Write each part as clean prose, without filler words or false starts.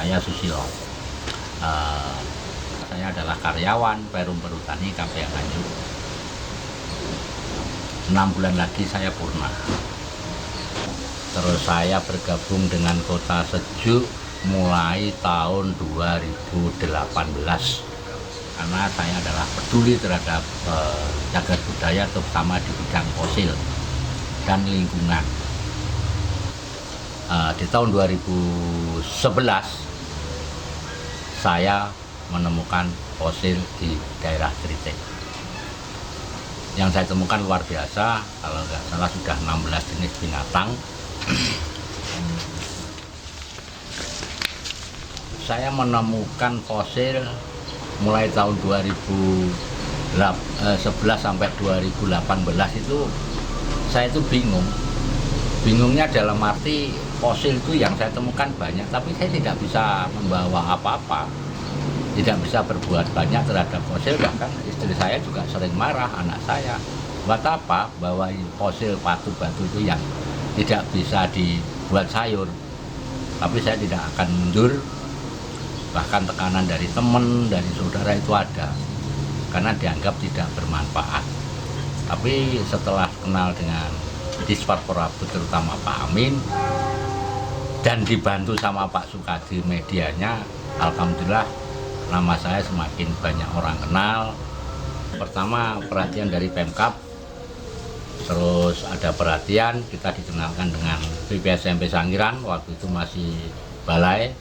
saya Susilo. Saya adalah karyawan Perum Perhutani KPH Nganjuk. 6 bulan lagi saya purna. Terus saya bergabung dengan Kota Sejuk mulai tahun 2018 karena saya adalah peduli terhadap cagar budaya, terutama di bidang fosil dan lingkungan. Di tahun 2011 saya menemukan fosil di daerah Tritek. Yang saya temukan luar biasa, kalau nggak salah sudah 16 jenis binatang. Saya menemukan fosil mulai tahun 2011 sampai 2018 itu saya itu bingung. Bingungnya dalam arti fosil itu yang saya temukan banyak, tapi saya tidak bisa membawa apa-apa. Tidak bisa berbuat banyak terhadap fosil, bahkan istri saya juga sering marah, anak saya. Buat apa bawa fosil batu-batu itu yang tidak bisa dibuat sayur. Tapi saya tidak akan mundur, bahkan tekanan dari teman, dari saudara itu ada. Karena dianggap tidak bermanfaat. Tapi setelah kenal dengan Dispar Porabut, terutama Pak Amin, dan dibantu sama Pak Sukadi medianya, alhamdulillah nama saya semakin banyak orang kenal. Pertama perhatian dari Pemkab, terus ada perhatian, kita dikenalkan dengan BPSMP Sangiran, waktu itu masih balai,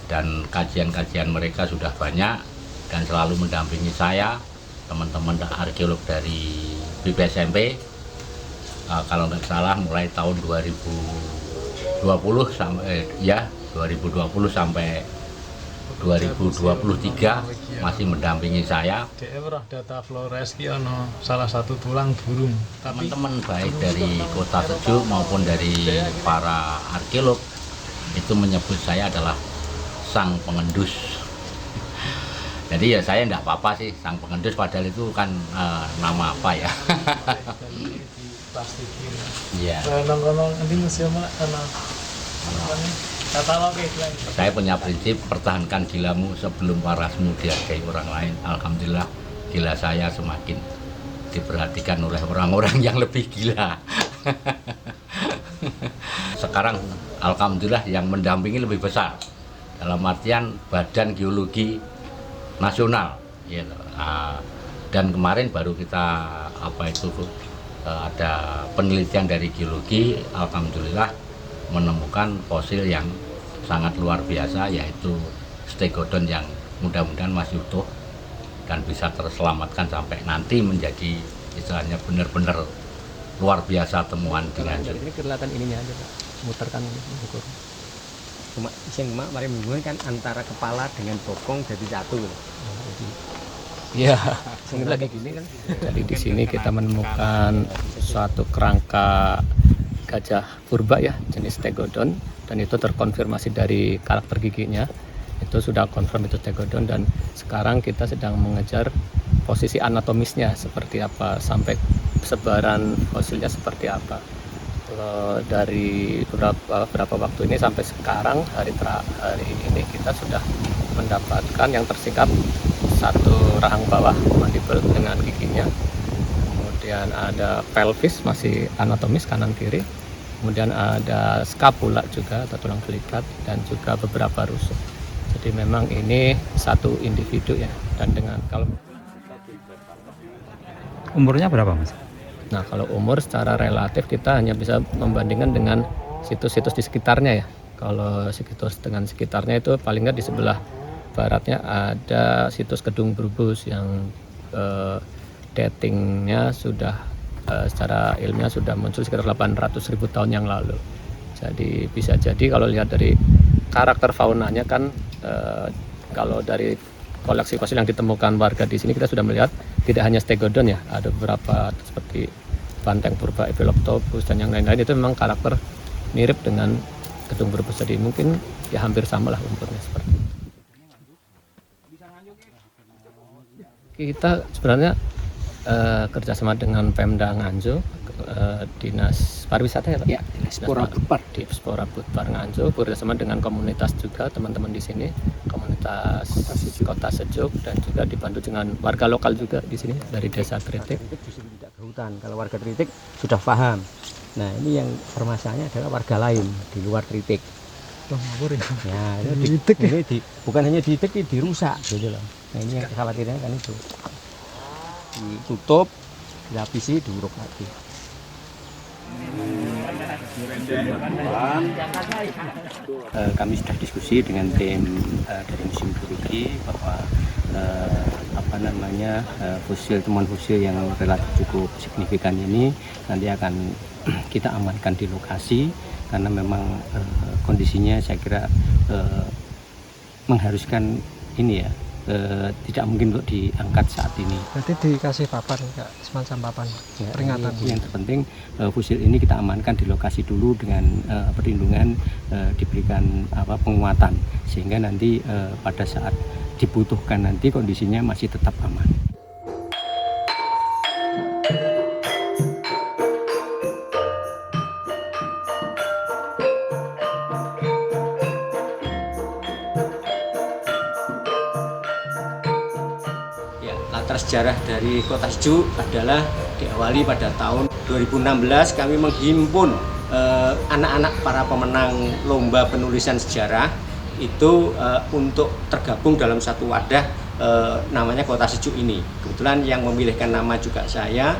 dan kajian-kajian mereka sudah banyak dan selalu mendampingi saya, teman-teman arkeolog dari BPSMP. Kalau nggak salah mulai tahun 2020 sampai 2020 sampai 2023 masih mendampingi saya. Data Flores ono salah satu tulang burung. Teman-teman baik dari Kota Sejuk maupun dari para arkeolog itu menyebut saya adalah sang pengendus. Jadi ya saya enggak apa-apa sih sang pengendus, padahal itu kan nama apa ya. Iya. Nanti museum Saya punya prinsip pertahankan gilamu sebelum parasmu dihargai orang lain. Alhamdulillah gila saya semakin diperhatikan oleh orang-orang yang lebih gila. Sekarang alhamdulillah yang mendampingi lebih besar, dalam artian Badan Geologi Nasional gitu. Dan kemarin baru kita ada penelitian dari geologi, alhamdulillah menemukan fosil yang sangat luar biasa, yaitu stegodon yang mudah-mudahan masih utuh dan bisa terselamatkan sampai nanti menjadi istilahnya benar-benar luar biasa temuan di Nganjuk. Ini kelihatan ininya aja Pak, muterkan mengukur. Cuma yang mari menghubungkan kan antara kepala dengan bokong jadi satu. Iya. Lagi gini kan. Jadi di sini kita menemukan suatu kerangka gajah purba ya, jenis stegodon, dan itu terkonfirmasi dari karakter giginya. Itu sudah confirm itu stegodon, dan sekarang kita sedang mengejar posisi anatomisnya seperti apa, sampai sebaran fosilnya seperti apa. Dari beberapa waktu ini sampai sekarang hari ini kita sudah mendapatkan yang tersingkap satu rahang bawah mandibel dengan giginya, kemudian ada pelvis masih anatomis kanan kiri, kemudian ada scapula juga atau tulang belikat, dan juga beberapa rusuk. Jadi memang ini satu individu ya. Dan dengan kalau umurnya berapa Mas? Nah, kalau umur secara relatif kita hanya bisa membandingkan dengan situs-situs di sekitarnya ya. Kalau situs dengan sekitarnya itu paling nggak di sebelah baratnya ada situs Kedung Brubus yang datingnya sudah secara ilmiah sudah muncul sekitar 800.000 tahun yang lalu. Jadi bisa jadi kalau lihat dari karakter faunanya kan kalau dari koleksi fosil yang ditemukan warga di sini kita sudah melihat tidak hanya stegodon ya, ada beberapa seperti banteng purba, Epiloptopus dan yang lain-lain, itu memang karakter mirip dengan Kedung Brubus. Jadi mungkin ya hampir samalah umurnya seperti itu. Kita sebenarnya kerjasama dengan Pemda Nganjuk, Dinas Pariwisata ya Pak? Ya, Dinas Spora Budpar. Di Spora Budpar Nganjuk bersama dengan komunitas juga teman-teman di sini, komunitas Kota Sejuk, dan juga dibantu dengan warga lokal juga di sini dari Desa Kritik. Kritik justru tidak ke hutan. Kalau warga Kritik sudah paham. Nah, ini yang permasalahannya adalah warga lain di luar Kritik. Wah, ngawur ya. Ya, bukan hanya diitik, dirusak gitu loh. Nah, ini yang khawatirnya kan itu. Ditutup, dilapisi, diuruk lagi. Kami sudah diskusi dengan tim dari Museum Geologi bahwa temuan fosil yang relatif cukup signifikan ini nanti akan kita amankan di lokasi karena memang kondisinya saya kira mengharuskan ini ya, tidak mungkin untuk diangkat saat ini. Berarti dikasih papan, Kak, semacam papan Ya, peringatan. yang terpenting fosil ini kita amankan di lokasi dulu dengan perlindungan, diberikan penguatan sehingga nanti pada saat dibutuhkan nanti kondisinya masih tetap aman. Latar sejarah dari Kota Sejuk adalah diawali pada tahun 2016 kami menghimpun anak-anak para pemenang lomba penulisan sejarah itu untuk tergabung dalam satu wadah namanya Kota Sejuk ini. Kebetulan yang memilihkan nama juga saya.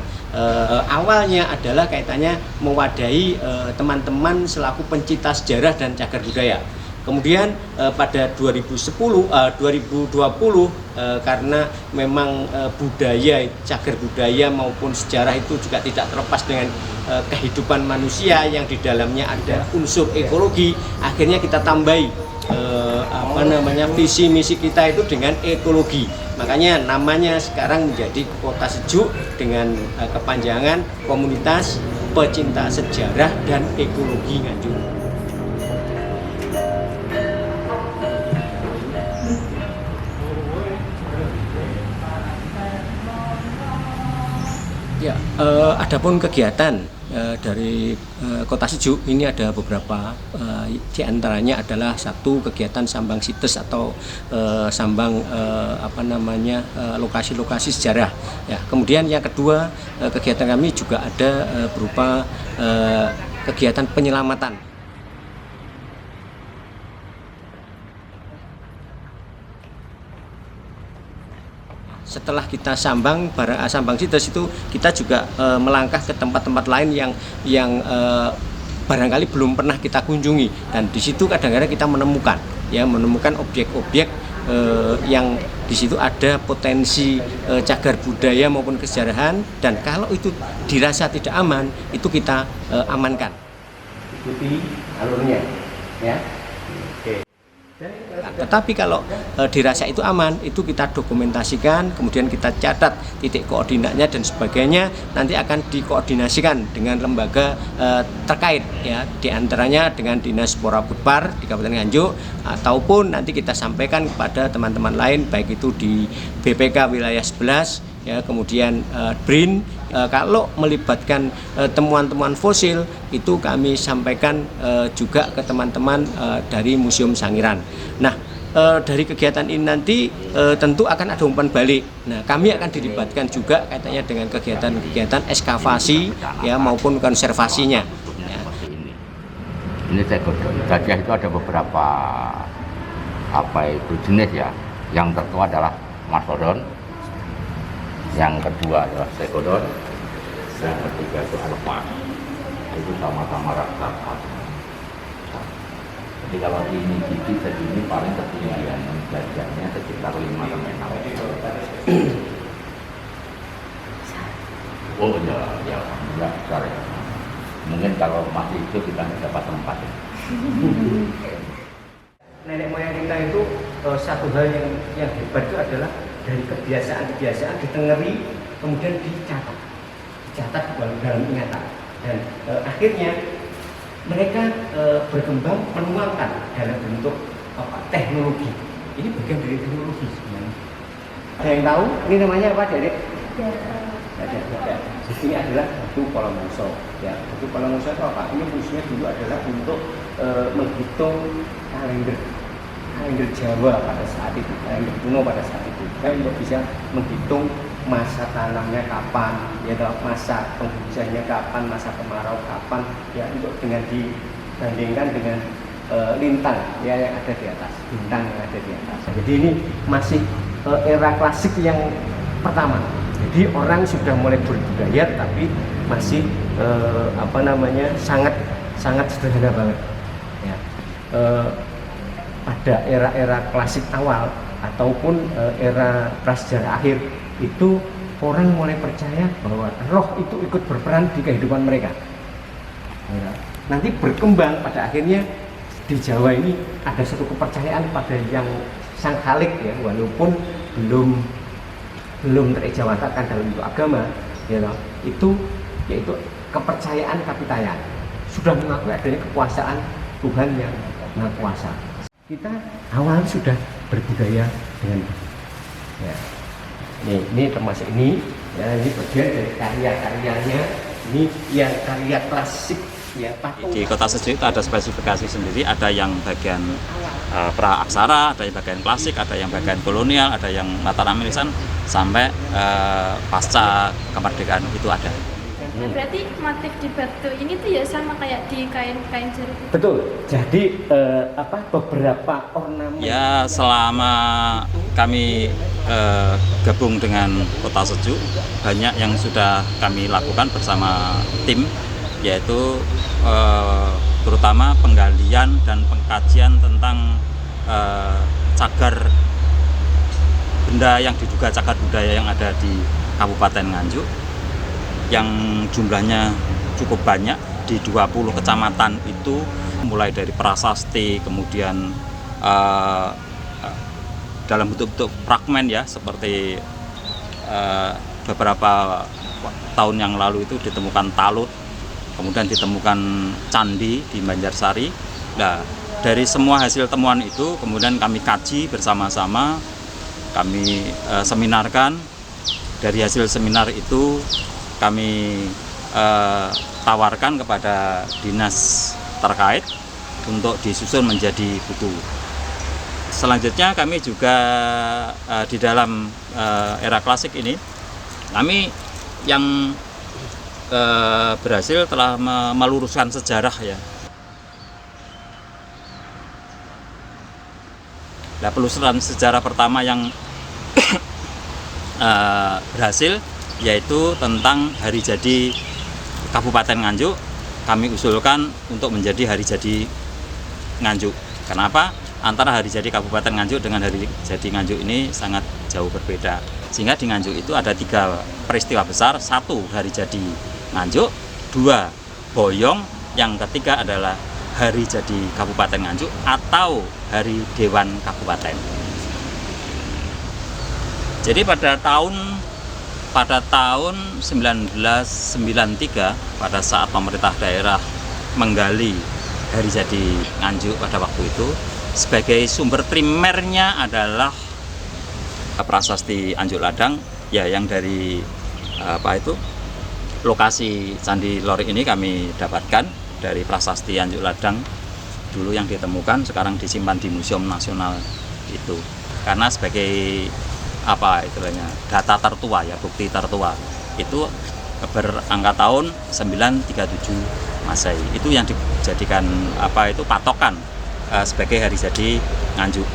Awalnya adalah kaitannya mewadahi teman-teman selaku pencinta sejarah dan cagar budaya. Kemudian pada 2020 karena memang budaya, cagar budaya maupun sejarah itu juga tidak terlepas dengan kehidupan manusia yang di dalamnya ada unsur ekologi, akhirnya kita tambahi visi misi kita itu dengan ekologi. Makanya namanya sekarang menjadi Kota Sejuk dengan kepanjangan Komunitas Pecinta Sejarah dan Ekologi Nganjuk. Ya, adapun kegiatan dari Kota Sejuk ini ada beberapa, di antaranya adalah satu kegiatan sambang situs atau sambang lokasi-lokasi sejarah. Ya, kemudian yang kedua kegiatan kami juga ada berupa kegiatan penyelamatan. Setelah kita sambang situs itu kita juga melangkah ke tempat-tempat lain yang barangkali belum pernah kita kunjungi, dan di situ kadang-kadang kita menemukan objek-objek yang di situ ada potensi cagar budaya maupun kesejarahan, dan kalau itu dirasa tidak aman itu kita amankan. Ikuti alurnya, ya. Tetapi kalau dirasa itu aman, itu kita dokumentasikan, kemudian kita catat titik koordinatnya dan sebagainya, nanti akan dikoordinasikan dengan lembaga terkait, ya, diantaranya dengan Dinas Spora Budpar di Kabupaten Nganjuk, ataupun nanti kita sampaikan kepada teman-teman lain, baik itu di BPK wilayah 11, ya, kemudian BRIN. Kalau melibatkan temuan-temuan fosil itu kami sampaikan juga ke teman-teman dari Museum Sangiran. Nah, dari kegiatan ini nanti tentu akan ada umpan balik. Nah, kami akan dilibatkan juga kaitannya dengan kegiatan-kegiatan ekskavasi, ya, maupun konservasinya. Ya. Ini tegodon. Gajah itu ada beberapa jenis, ya. Yang tertua adalah mastodon, yang kedua adalah stegodon, yang ketiga itu elephas. Itu sama-sama raksasa. Jadi kalau ini gigi segini paling ketinggian gajahnya sekitar 5-6 meter. Oh ya besar ya. Mungkin kalau masih itu kita tidak dapat tempat. Nenek moyang kita itu satu hal yang hebat itu adalah dari kebiasaan ditengeri, kemudian dicatat dalam ingatan, dan akhirnya mereka berkembang menuangkan dalam bentuk teknologi. Ini bagian dari teknologi sebenarnya. Ada yang tahu ini namanya apa, Dedek? Ada tiga. Ini adalah batu Kolomongso. Ya, batu Kolomongso itu apa? Ini fungsinya dulu adalah untuk menghitung kalender Jawa pada saat itu, kalender kuno pada saat itu. Kita untuk bisa menghitung masa tanamnya kapan, ya, masa penghujannya kapan, masa kemarau kapan, ya, untuk dengan dibandingkan dengan lintang ya yang ada di atas, bintang yang ada di atas. Jadi ini masih era klasik yang pertama. Jadi orang sudah mulai berbudaya tapi masih sangat sederhana banget. Ya. Pada era-era klasik awal ataupun era prasejarah akhir itu orang mulai percaya bahwa roh itu ikut berperan di kehidupan mereka. Ya. Nanti berkembang pada akhirnya di Jawa ini ada satu kepercayaan pada yang sang khalik ya, walaupun belum terejawantahkan dalam bentuk agama, ya, itu yaitu kepercayaan kapitayan, sudah mengakui adanya kekuasaan Tuhan yang Maha Kuasa. Kita awal sudah berbudaya dengan ya. Ini termasuk ini ya, ini bagian dari karya-karyanya, ini yang karya klasik ya, patung. Di Kota Sejuk itu ada spesifikasi sendiri, ada yang bagian pra aksara, ada yang bagian klasik, ada yang bagian kolonial, ada yang Mataram Irisan sampai pasca kemerdekaan itu ada. Nah, berarti motif di batu ini tuh ya sama kayak di kain jeruk. Betul. Jadi beberapa ornamen. Ya, selama kami gabung dengan Kota Sejuk, banyak yang sudah kami lakukan bersama tim, yaitu terutama penggalian dan pengkajian tentang cagar benda yang diduga cagar budaya yang ada di Kabupaten Nganjuk, yang jumlahnya cukup banyak di 20 kecamatan itu, mulai dari prasasti, kemudian dalam bentuk-bentuk fragmen ya, seperti beberapa tahun yang lalu itu ditemukan talut, kemudian ditemukan candi di Banjarsari. Nah, dari semua hasil temuan itu kemudian kami kaji bersama-sama, kami seminarkan. Dari hasil seminar itu kami tawarkan kepada dinas terkait untuk disusun menjadi buku. Selanjutnya kami juga di dalam era klasik ini, kami yang berhasil telah meluruskan sejarah ya. Nah, penelusuran sejarah pertama yang berhasil yaitu tentang hari jadi Kabupaten Nganjuk. Kami usulkan untuk menjadi hari jadi Nganjuk. Kenapa? Antara hari jadi Kabupaten Nganjuk dengan hari jadi Nganjuk ini sangat jauh berbeda. Sehingga di Nganjuk itu ada 3 peristiwa besar. 1 hari jadi Nganjuk, 2 Boyong, yang ketiga adalah hari jadi Kabupaten Nganjuk atau hari Dewan Kabupaten. Jadi pada tahun 1993, pada saat pemerintah daerah menggali hari jadi Nganjuk pada waktu itu, sebagai sumber primernya adalah prasasti Anjuk Ladang ya, yang dari lokasi Candi Lori ini kami dapatkan dari prasasti Anjuk Ladang dulu yang ditemukan, sekarang disimpan di Museum Nasional itu, karena sebagai data tertua ya, bukti tertua itu berangka tahun 937 Masehi. Itu yang dijadikan patokan sebagai hari jadi Nganjuk.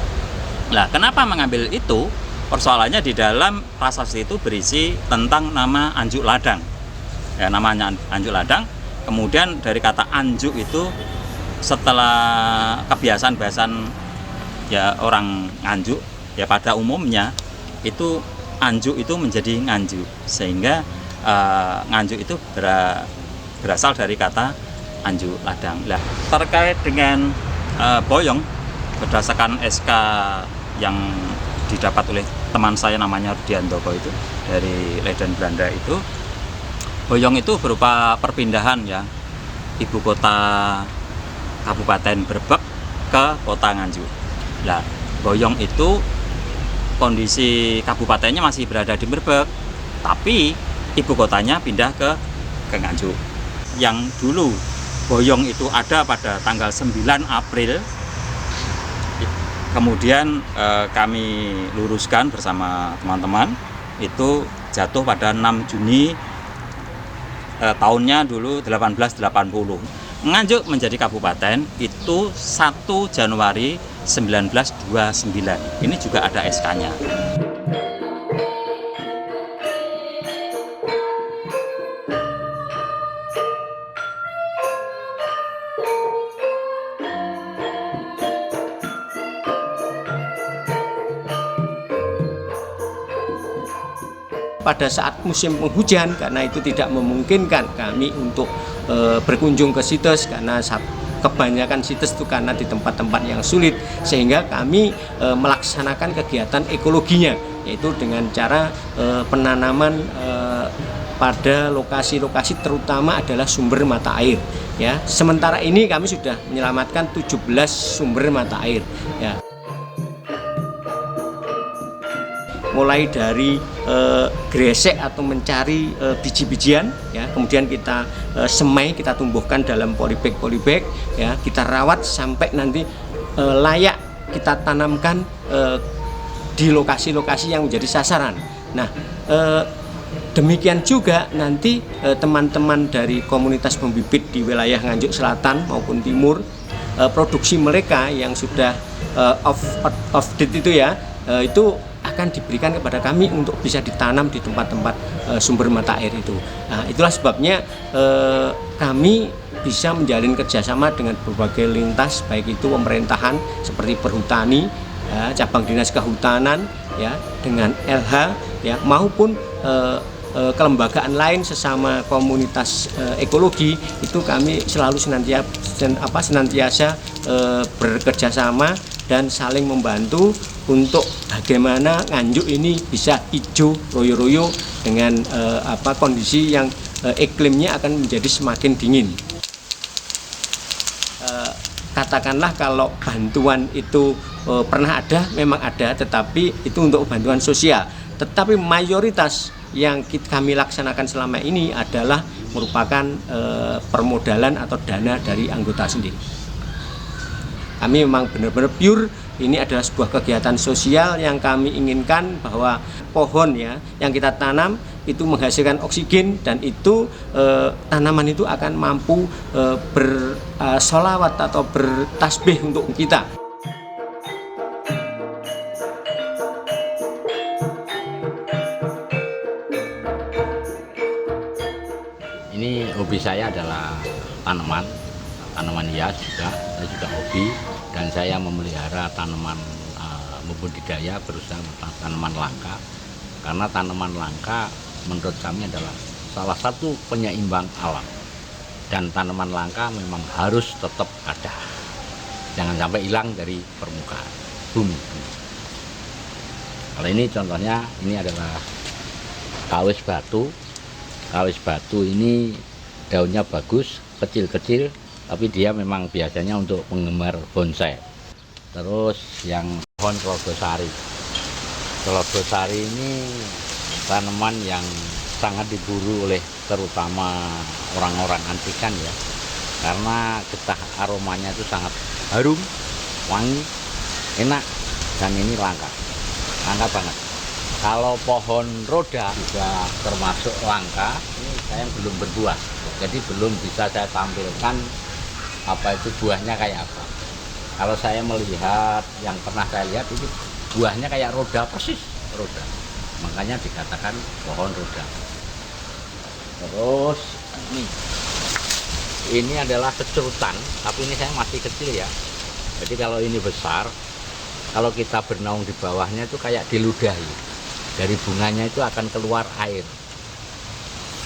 Nah, kenapa mengambil itu? Persoalannya di dalam prasasti itu berisi tentang nama Anjuk Ladang. Ya, namanya Anjuk Ladang. Kemudian dari kata Anjuk itu, setelah kebiasaan ya orang Nganjuk ya pada umumnya itu Anjuk itu menjadi Nganjuk, sehingga Nganjuk itu berasal dari kata Anjuk Ladang. Nah, terkait dengan Boyong, berdasarkan SK yang didapat oleh teman saya namanya Rudiantoko itu dari Leiden Belanda itu, Boyong itu berupa perpindahan ya ibu kota Kabupaten Brebek ke kota Nganjuk. Nah, Boyong itu kondisi kabupatennya masih berada di Brebek, tapi ibu kotanya pindah ke Nganjuk. Yang dulu Boyong itu ada pada tanggal 9 April, kemudian kami luruskan bersama teman-teman, itu jatuh pada 6 Juni tahunnya dulu 1880. Nganjuk menjadi kabupaten itu 1 Januari 1929. Ini juga ada SK-nya. Pada saat musim penghujan, karena itu tidak memungkinkan kami untuk berkunjung ke situs, karena kebanyakan situs itu karena di tempat-tempat yang sulit, sehingga kami melaksanakan kegiatan ekologinya, yaitu dengan cara penanaman pada lokasi-lokasi terutama adalah sumber mata air. Ya, sementara ini kami sudah menyelamatkan 17 sumber mata air. Ya. Mulai dari gresek atau mencari biji-bijian, ya, kemudian kita semai, kita tumbuhkan dalam polybag, ya, kita rawat sampai nanti layak kita tanamkan di lokasi-lokasi yang menjadi sasaran. Nah, demikian juga nanti teman-teman dari komunitas pembibit di wilayah Nganjuk Selatan maupun Timur, produksi mereka yang sudah off date itu ya, itu akan diberikan kepada kami untuk bisa ditanam di tempat-tempat sumber mata air itu. Nah, itulah sebabnya kami bisa menjalin kerjasama dengan berbagai lintas, baik itu pemerintahan seperti Perhutani, ya, cabang dinas kehutanan, ya, dengan LH, ya, maupun kelembagaan lain sesama komunitas ekologi. Itu kami selalu senantiasa bekerjasama dan saling membantu untuk bagaimana Nganjuk ini bisa hijau royo-royo dengan kondisi yang iklimnya akan menjadi semakin dingin. Katakanlah kalau bantuan itu pernah ada, memang ada, tetapi itu untuk bantuan sosial. Tetapi mayoritas yang kami laksanakan selama ini adalah merupakan permodalan atau dana dari anggota sendiri. Kami memang benar-benar pure, ini adalah sebuah kegiatan sosial yang kami inginkan bahwa pohon, ya, yang kita tanam itu menghasilkan oksigen, dan itu tanaman itu akan mampu bersolawat atau bertasbih untuk kita. Ini hobi saya adalah tanaman hias juga, saya juga hobi, dan saya memelihara tanaman membudidaya, berusaha tanaman langka, karena tanaman langka menurut kami adalah salah satu penyeimbang alam, dan tanaman langka memang harus tetap ada, jangan sampai hilang dari permukaan bumi. Kalau ini contohnya, ini adalah kawis batu. Kawis batu ini daunnya bagus, kecil-kecil, tapi dia memang biasanya untuk penggemar bonsai. Terus yang pohon kelodosari. Kelodosari ini tanaman yang sangat diburu oleh terutama orang-orang antikan, ya, karena getah aromanya itu sangat harum, wangi, enak, dan ini langka banget. Kalau pohon roda juga termasuk langka, ini saya belum berbuah, jadi belum bisa saya tampilkan apa itu buahnya kayak apa. Kalau saya melihat, yang pernah saya lihat itu buahnya kayak roda, persis roda, makanya dikatakan pohon roda. Terus ini adalah kecerutan, tapi ini saya masih kecil, ya, jadi kalau ini besar, kalau kita bernaung di bawahnya itu kayak diludahi. Dari bunganya itu akan keluar air,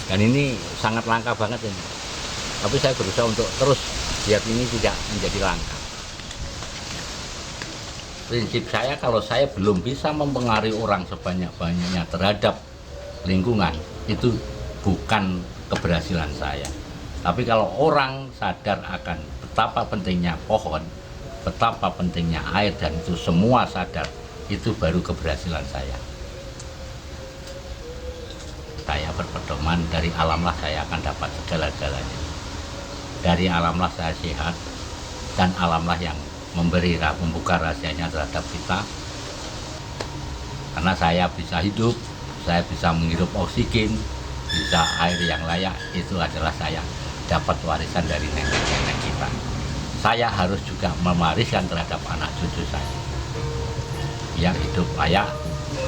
dan ini sangat langka banget ini. Tapi saya berusaha untuk terus biar ini tidak menjadi langka. Prinsip saya, kalau saya belum bisa mempengaruhi orang sebanyak-banyaknya terhadap lingkungan, itu bukan keberhasilan saya. Tapi kalau orang sadar akan betapa pentingnya pohon, betapa pentingnya air, dan itu semua sadar, itu baru keberhasilan saya. saya berpedoman dari alamlah saya akan dapat segala-galanya. Dari alamlah saya sehat, dan alamlah yang membuka rahasianya terhadap kita. Karena saya bisa hidup, saya bisa menghirup oksigen, bisa air yang layak, itu adalah saya dapat warisan dari nenek-nenek kita. Saya harus juga mewariskan terhadap anak cucu saya. Yang hidup layak,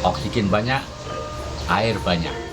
oksigen banyak, air banyak.